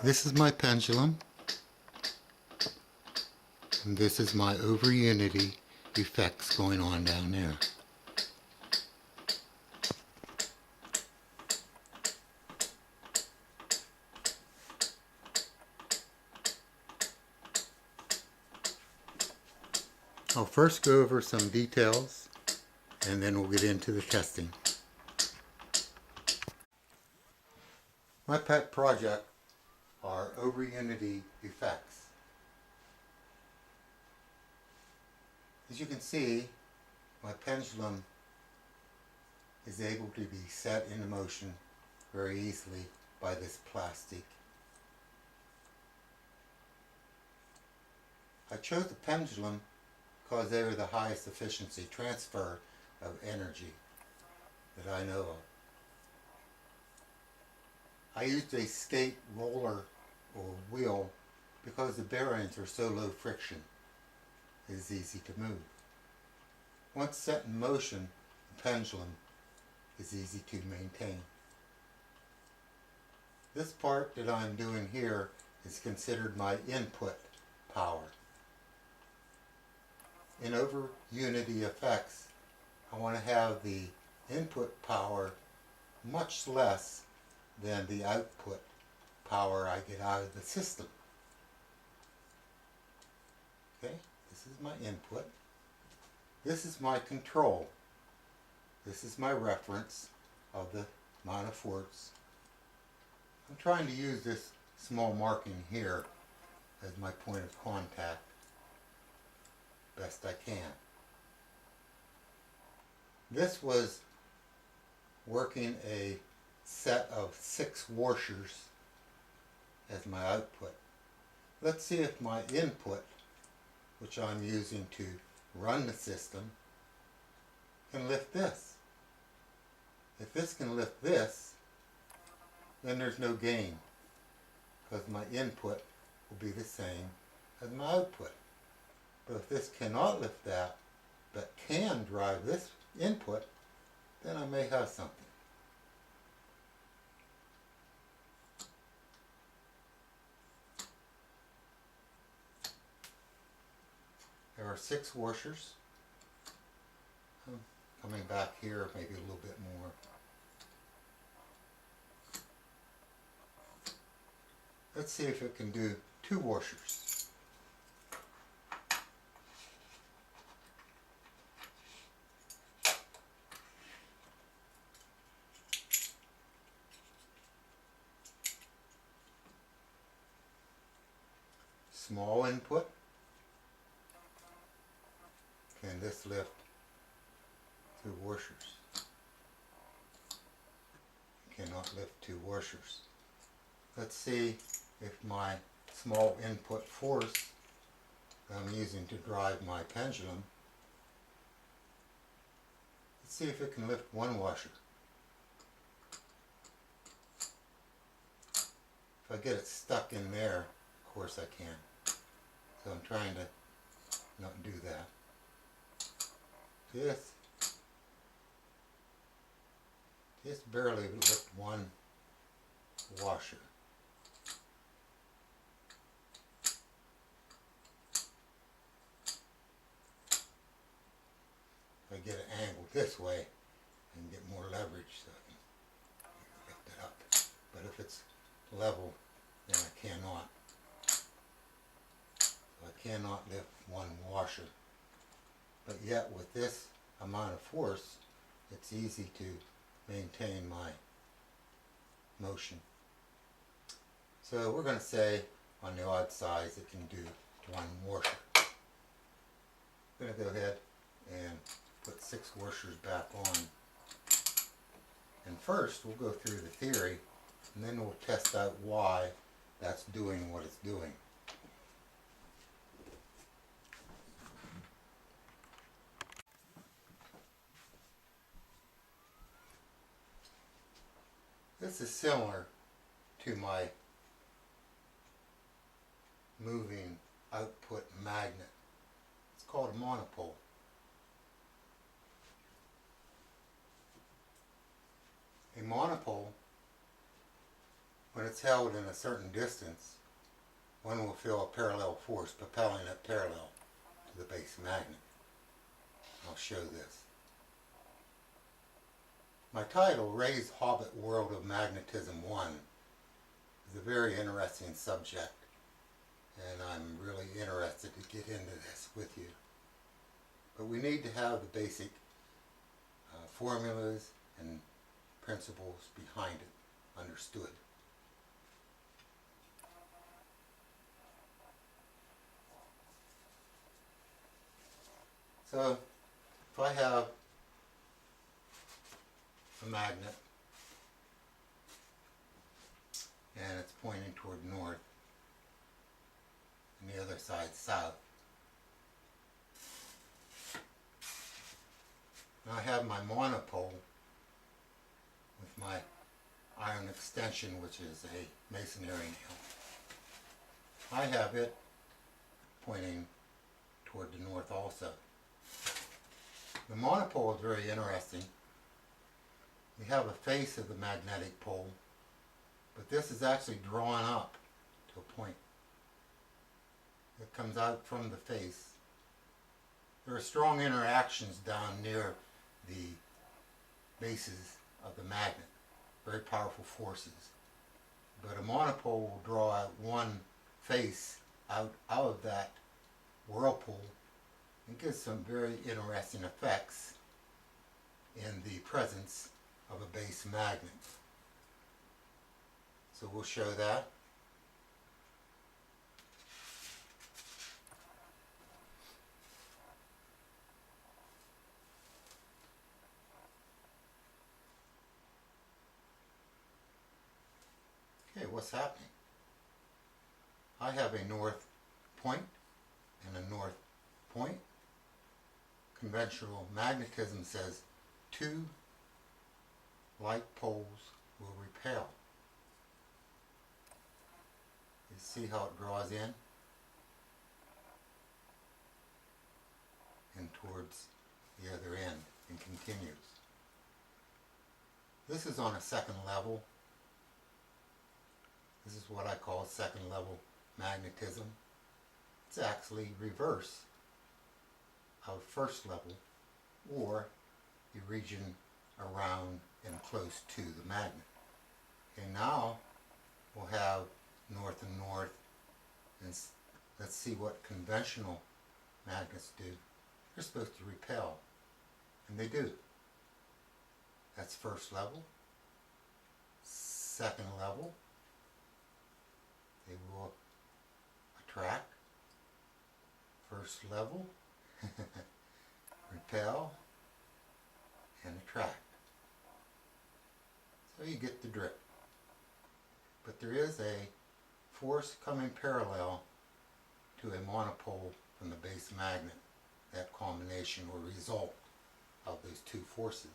This is my pendulum, and this is my over unity effects going on down there. I'll first go over some details and then we'll get into the testing. My pet project are over unity effects. As you can see, my pendulum is able to be set into motion very easily by this plastic. I chose the pendulum because they are the highest efficiency transfer of energy that I know of. I used a skate roller or wheel because the bearings are so low friction. It is easy to move. Once set in motion, the pendulum is easy to maintain. This part that I'm doing here is considered my input power. In over unity effects, I want to have the input power much less than the output power I get out of the system. Okay, this is my input. This is my control. This is my reference of the amount of force. I'm trying to use this small marking here as my point of contact best I can. This was working a set of 6 washers as my output. Let's see if my input, which I'm using to run the system, can lift this. If this can lift this, then there's no gain, because my input will be the same as my output. But if this cannot lift that, but can drive this input, then I may have something. There are 6 washers. Coming back here, maybe a little bit more. Let's see if it can do 2 washers. Small input. Can this lift 2 washers? Cannot lift 2 washers. Let's see if my small input force I'm using to drive my pendulum, let's see if it can lift 1 washer. If I get it stuck in there, of course I can. So I'm trying to not do that. Just barely lift 1 washer. If I get it angled this way, I can get more leverage so I can lift it up. But if it's level, then I cannot. So I cannot lift 1 washer. But yet with this amount of force, it's easy to maintain my motion. So we're going to say on the odd size it can do 1 washer. I'm going to go ahead and put 6 washers back on. And first we'll go through the theory and then we'll test out why that's doing what it's doing. This is similar to my moving output magnet. It's called a monopole. A monopole when it's held in a certain distance, one will feel a parallel force propelling it parallel to the base magnet. I'll show this. My title, Ray's Hobbit World of Magnetism 1, is a very interesting subject, and I'm really interested to get into this with you. But we need to have the basic formulas and principles behind it understood. So, if I have a magnet and it's pointing toward north and the other side south, and I have my monopole with my iron extension, which is a masonry nail. I have it pointing toward the north also. The monopole is very interesting. We have a face of the magnetic pole, but this is actually drawn up to a point. It comes out from the face. There are strong interactions down near the bases of the magnet, very powerful forces. But a monopole will draw out one face out of that whirlpool and gives some very interesting effects in the presence of a base magnet. So we'll show that. Okay, what's happening? I have a north point and a north point. Conventional magnetism says two like poles will repel. You see how it draws in and towards the other end and continues. This is on a second level. This is what I call second level magnetism. It's actually reverse of first level, or the region around and close to the magnet. Okay, now we'll have north and north, and let's see what conventional magnets do. They're supposed to repel, and they do. That's first level. Second level, they will attract. First level, repel, and attract. So you get the drift. But there is a force coming parallel to a monopole from the base magnet, that combination or result of those two forces.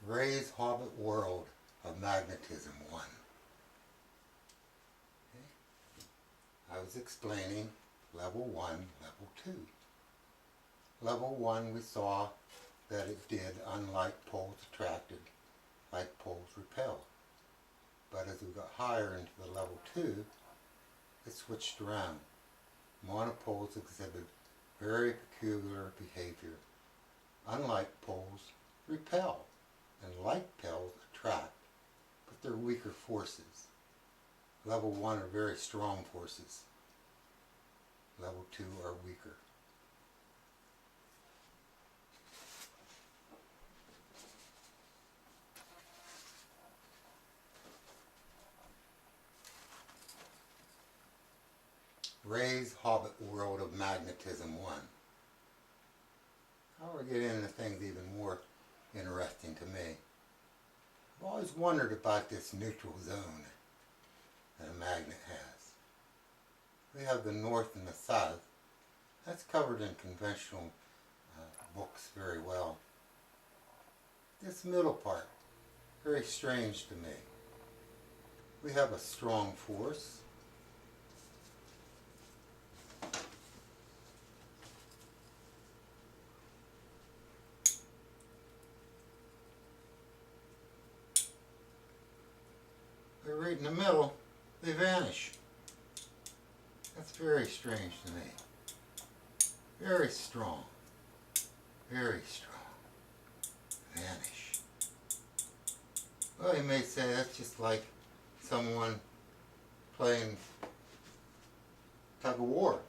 Ray's Hobbit World of Magnetism 1. Okay. I was explaining level 1, level 2. Level 1 we saw that it did, unlike poles attracted, like poles repelled. But as we got higher into the level 2, it switched around. Monopoles exhibit very peculiar behavior. Unlike poles, repel. And like poles attract, but they're weaker forces. Level 1 are very strong forces. Level 2 are weaker. Ray's Hobbit World of Magnetism 1. Now we're getting into things even more interesting to me. I've always wondered about this neutral zone that a magnet has. We have the north and the south. That's covered in conventional books very well. This middle part, very strange to me. we have a strong force. They're right in the middle, they vanish. That's very strange to me. Very strong. Very strong. Vanish. Well, you may say that's just like someone playing tug of war.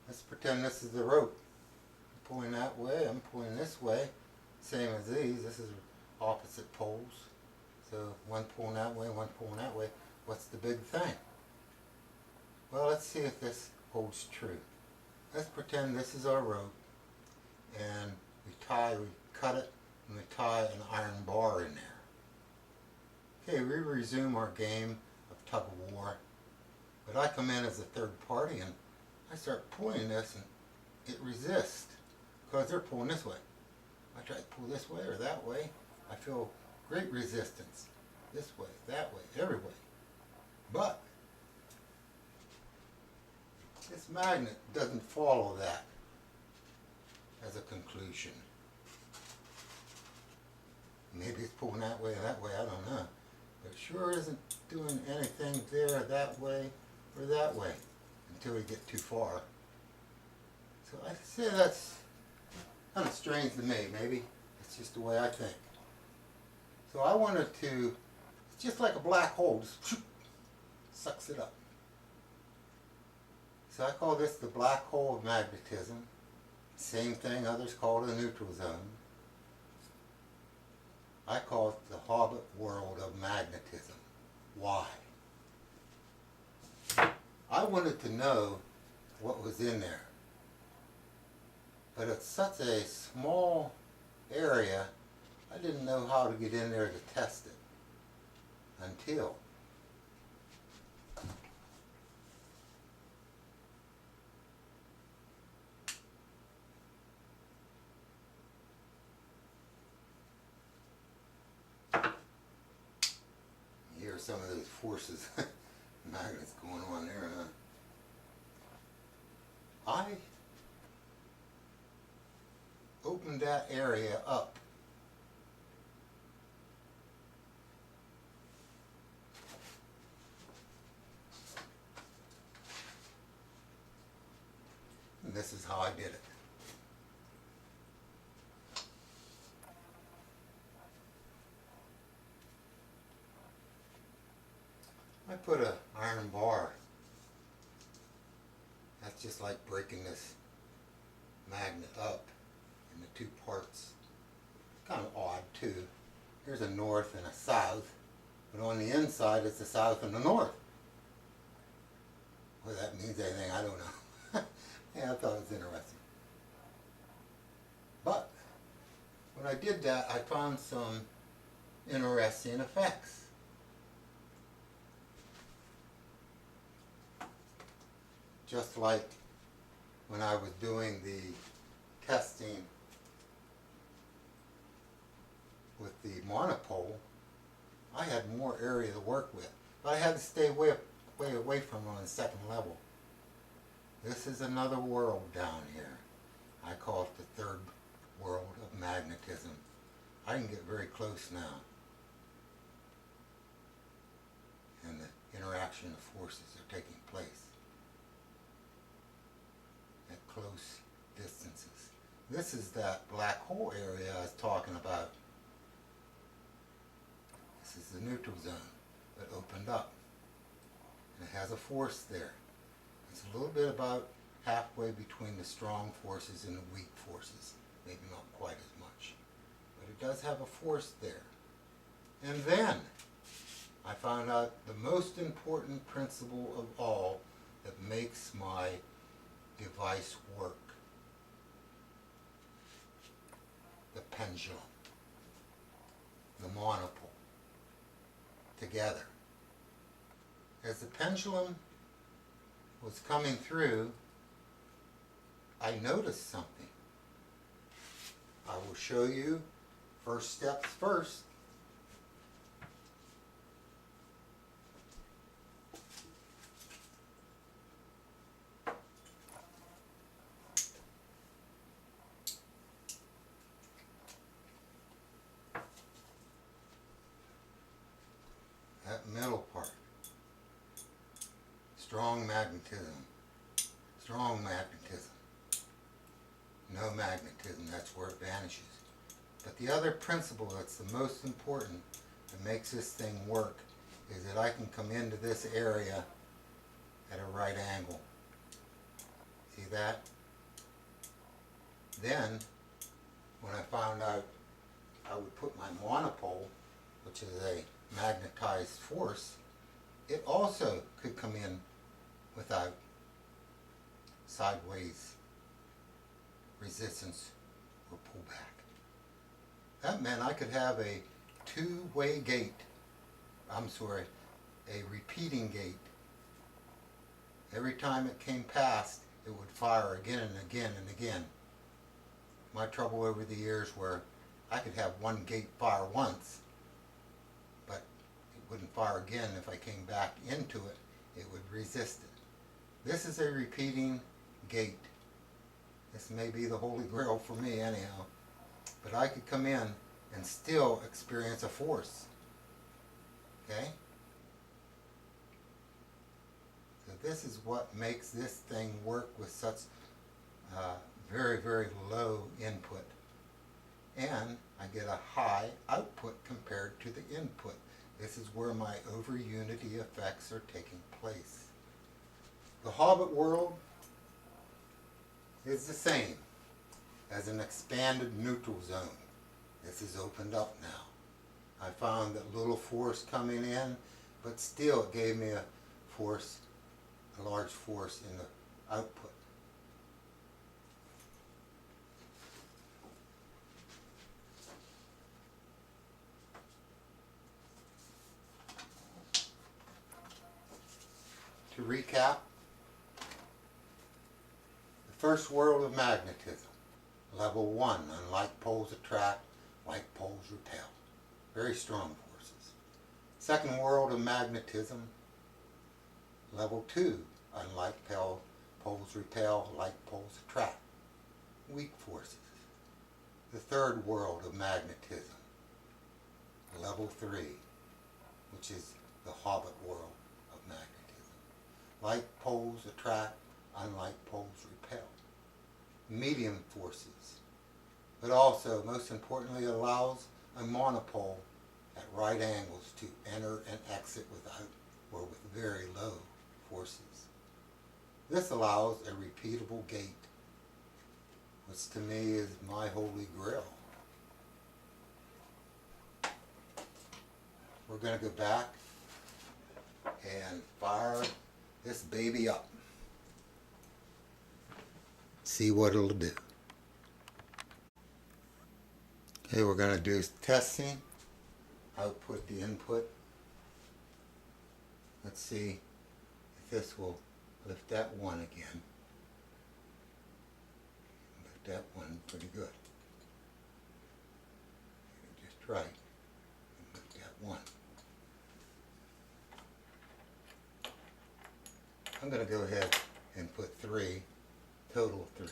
Let's pretend this is the rope. I'm pulling that way, I'm pulling this way. Same as these. This is opposite poles. So one pulling that way, one pulling that way. What's the big thing? Well, let's see if this holds true. Let's pretend this is our rope, and we cut it, and we tie an iron bar in there. Okay, we resume our game of tug of war, but I come in as a third party, and I start pulling this, and it resists, because they're pulling this way. I try to pull this way or that way, I feel great resistance. This way, that way, every way. But this magnet doesn't follow that as a conclusion. Maybe it's pulling that way or that way, I don't know. But it sure isn't doing anything there, that way, or that way until we get too far. So I say that's kind of strange to me. Maybe it's just the way I think. So I wanted to, it's just like a black hole, just sucks it up. So I call this the black hole of magnetism. Same thing others call it a neutral zone. I call it the Hobbit world of magnetism. Why? I wanted to know what was in there. But it's such a small area, I didn't know how to get in there to test it until you hear some of those forces, magnets going on there, huh? I opened that area up. And this is how I did it. I put an iron bar. That's just like breaking this magnet up into two parts. Kind of odd too. Here's a north and a south, but on the inside it's the south and the north. Whether that means anything, I don't know. Yeah, I thought it was interesting. But when I did that, I found some interesting effects. Just like when I was doing the testing with the Monopole, I had more area to work with, but I had to stay way away from it on the second level. This is another world down here. I call it the third world of magnetism. I can get very close now, and the interaction of forces are taking place at close distances. This is that black hole area I was talking about. This is the neutral zone that opened up. And it has a force there. It's a little bit about halfway between the strong forces and the weak forces. Maybe not quite as much. But it does have a force there. And then I found out the most important principle of all that makes my device work. The pendulum, the monopole, together. As the pendulum was coming through, I noticed something. I will show you first steps first. strong magnetism, strong magnetism. No magnetism, that's where it vanishes. But the other principle that's the most important that makes this thing work is that I can come into this area at a right angle. See that? Then, when I found out I would put my monopole, which is a magnetized force, it also could come in without sideways resistance or pullback. That meant I could have a two-way gate, a repeating gate. Every time it came past, it would fire again and again and again. My trouble over the years where I could have one gate fire once, but it wouldn't fire again. If I came back into it, it would resist it. This is a repeating gate. This may be the holy grail for me anyhow, but I could come in and still experience a force. Okay? So this is what makes this thing work with such very, very low input. And I get a high output compared to the input. This is where my over-unity effects are taking place. The Hobbit world is the same as an expanded neutral zone. This is opened up now. I found that little force coming in, but still it gave me a large force in the output. To recap, the first world of magnetism, level 1, unlike poles attract, like poles repel. Very strong forces. Second world of magnetism, level 2, unlike poles repel, like poles attract. Weak forces. The third world of magnetism, level 3, which is the Hobbit world of magnetism. Like poles attract, unlike poles repel. Medium forces, but also, most importantly, allows a monopole at right angles to enter and exit without or with very low forces. This allows a repeatable gate, which to me is my holy grail. We're going to go back and fire this baby up. See what it'll do. Okay, we're going to do testing. Output the input. Let's see if this will lift that one again. Lift that one pretty good. Just right. Lift that one. I'm going to go ahead and put 3, total 3.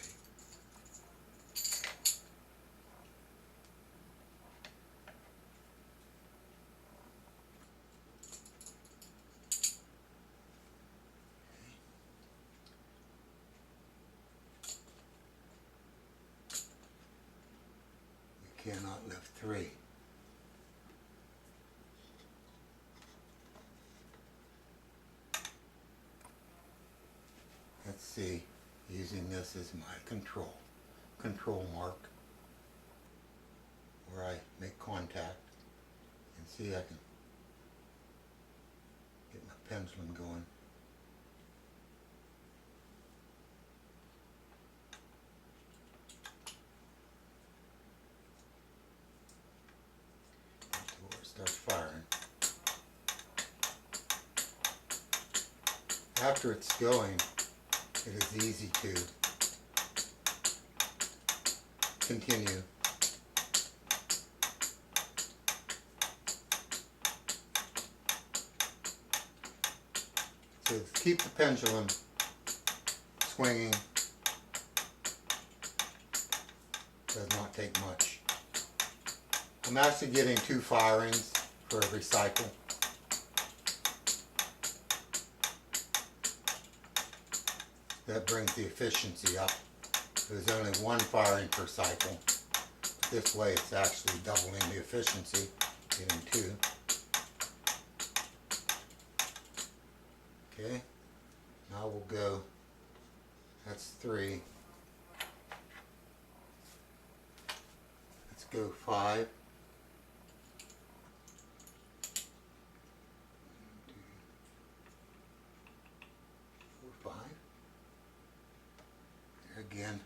We cannot lift 3. Let's see, using this as my control mark, where I make contact, and see I can get my pendulum going. Until it starts firing. After it's going, it is easy to continue. So keep the pendulum swinging. Does not take much. I'm actually getting 2 firings for every cycle. that brings the efficiency up. There's only one firing per cycle. This way it's actually doubling the efficiency, getting 2. Okay, now we'll go, that's 3. Let's go 5. 4, 5. There again.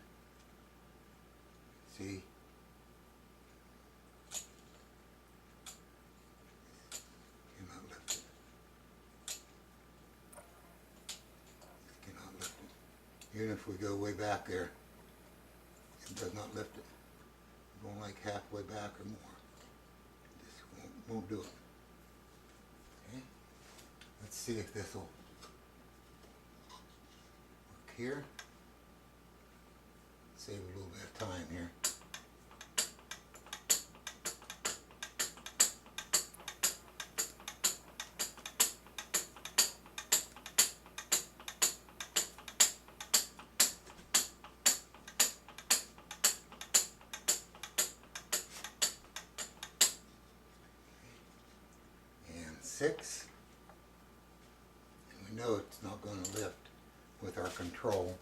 See? Cannot lift it. Cannot lift it. Even if we go way back there, it does not lift it. We're going like halfway back or more. This won't do it. Okay? Let's see if this will work here. Save a little bit of time here. And 6. And we know it's not going to lift with our control.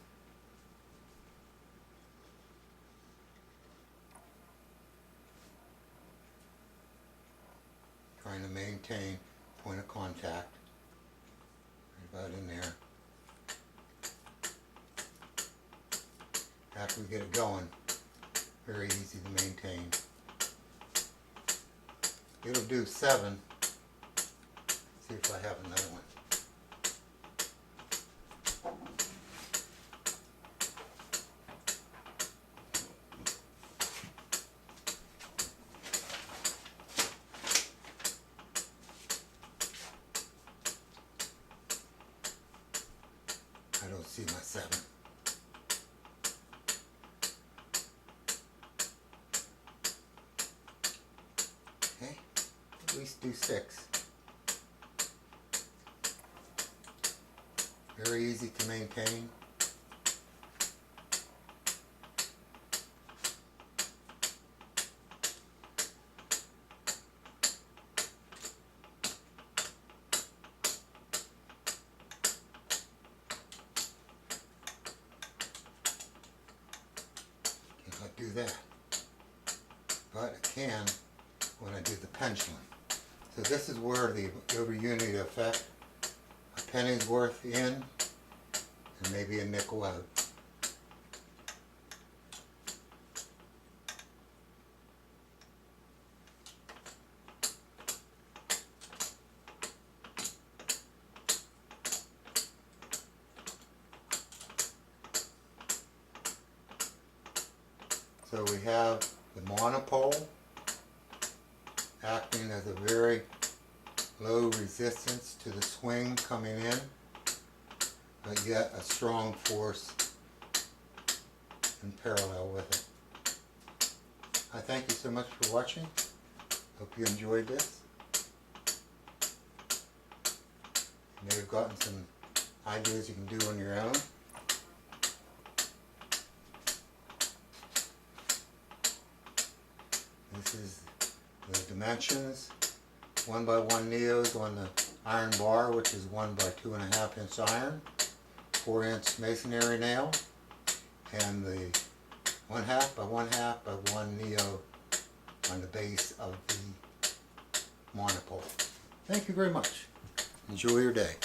Trying to maintain point of contact, right about in there. After we get it going, very easy to maintain. It'll do 7. See if I have another one. I don't see my 7. Okay, at least do 6. Very easy to maintain. Cannot do that, but I can when I do the pendulum. So this is where the over unity effect, a penny's worth in and maybe a nickel out. So we have the monopole acting as a very low resistance to the swing coming in, but yet a strong force in parallel with it. I thank you so much for watching. Hope you enjoyed this. You may have gotten some ideas you can do on your own. This is the dimensions, 1x1 neos on the iron bar, which is 1x2.5 inch iron, 4-inch masonry nail, and the 1/2 by 1/2 by 1 neo on the base of the monopole. Thank you very much. Enjoy your day.